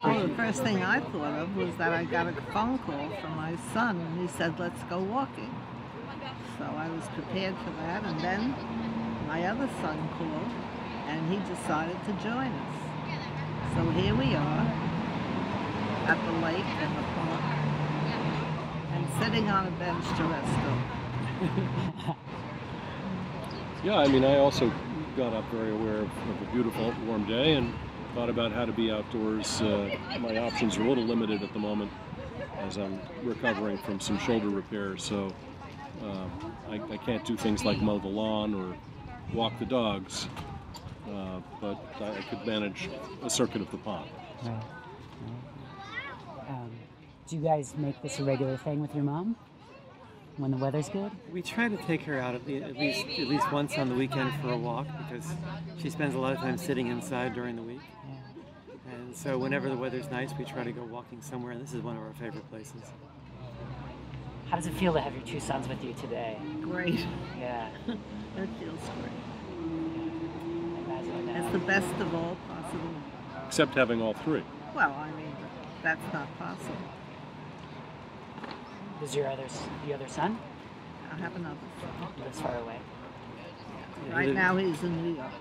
Well, the first thing I thought of was that I got a phone call from my son, and he said, "Let's go walking." So I was prepared for that, and then my other son called, and he decided to join us. So here we are at the lake in the park, and sitting on a bench to rest up. Yeah, I mean, I also got up very aware of a beautiful warm day and thought about how to be outdoors. My options are a little limited at the moment as I'm recovering from some shoulder repair, so I can't do things like mow the lawn or walk the dogs, but I could manage a circuit of the pond. Right. Do you guys make this a regular thing with your mom when the weather's good? We try to take her out at least once on the weekend for a walk, because she spends a lot of time sitting inside during the week. Yeah. And so whenever the weather's nice, we try to go walking somewhere, and this is one of our favorite places. How does it feel to have your two sons with you today? Great. Yeah. That feels great. Imagine that. It's the best of all possible. Except having all three. Well, I mean, that's not possible. Does your other son I have another son. lives far away? Yeah, Right now he's in New York.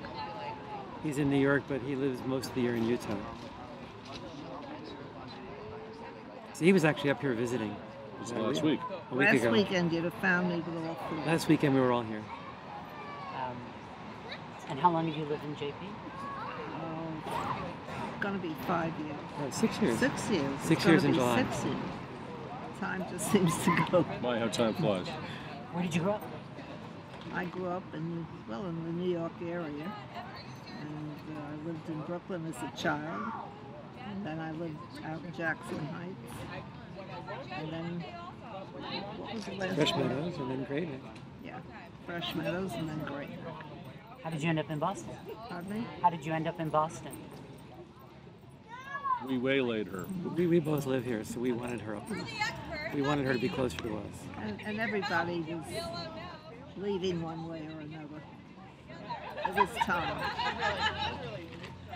He's in New York, but he lives most of the year in Utah. So he was actually up here visiting. It was last week. A week Last ago. weekend you'd have found me with all three. Last weekend we were all here. And how long have you lived in JP? Oh, gonna be 5 years. 6 years. 6 years. It's 6 years gonna in be July. 6 years. Time just seems to go. My, how time flies. Where did you grow up? I grew up in the New York area, and I lived in Brooklyn as a child, and then I lived out in Jackson Heights, and then what was the last Fresh one? Meadows and then Great Neck. Yeah, Fresh Meadows and then Great Neck. How did you end up in Boston? Pardon me? How did you end up in Boston? We waylaid her. We both live here, so we wanted her up. We wanted her to be closer to us. And everybody was leaving one way or another. It was time.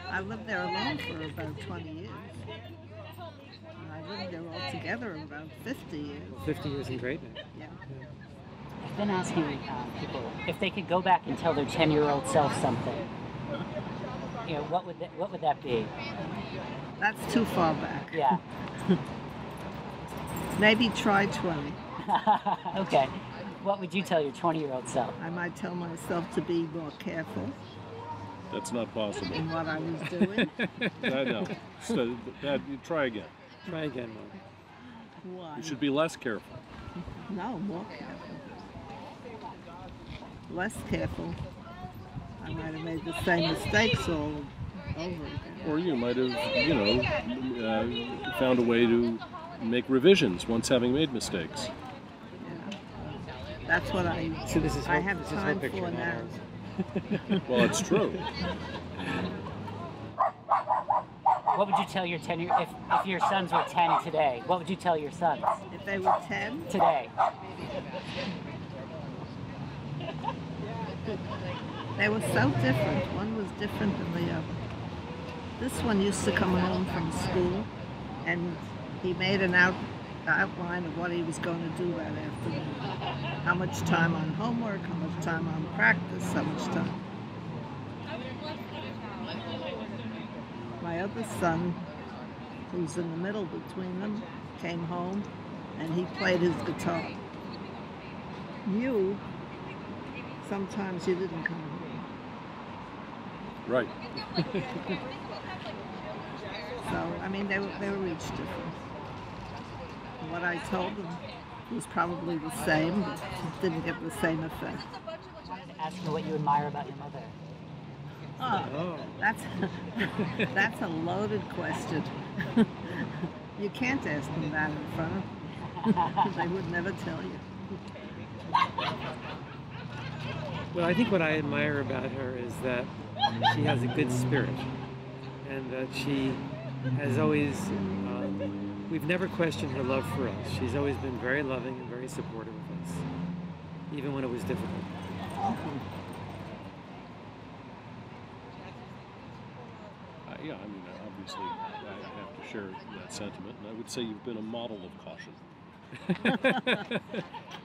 I lived there alone for about 20 years. And I lived there altogether about 50 years. 50 years in Great Neck. Yeah. I've been asking people if they could go back and tell their 10-year-old self something. You know, what would that be? That's too far back. Yeah. Maybe try 20. Okay. What would you tell your 20-year-old self? I might tell myself to be more careful That's not possible. in what I was doing. I know. So, try again. Try again, Mom. Why? You should be less careful. No, more careful. Less careful. I might have made the same mistakes all over again. Or you might have, found a way to make revisions once having made mistakes. Yeah. That's what I have this is her time picture, for not now. ours. Well, it's true. What would you tell your 10 if your sons were 10 today? What would you tell your sons If they were 10, today? they were so different. One was different than the other. This one used to come home from school, and he made an outline of what he was going to do that afternoon. How much time on homework, how much time on practice, how much time. My other son, who's in the middle between them, came home, and he played his guitar. Sometimes you didn't come home. Right. So, I mean, they were each different. What I told them was probably the same, but it didn't get the same effect. I wanted to ask you what you admire about your mother. Oh, that's a loaded question. You can't ask them that in front of them. They would never tell you. Well, I think what I admire about her is that she has a good spirit, and that she has always, we've never questioned her love for us. She's always been very loving and very supportive of us, even when it was difficult. Yeah, I mean, obviously, have to share that sentiment. And I would say you've been a model of caution.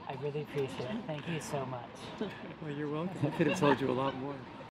I really appreciate it. Thank you so much. Well, you're welcome. I could have told you a lot more.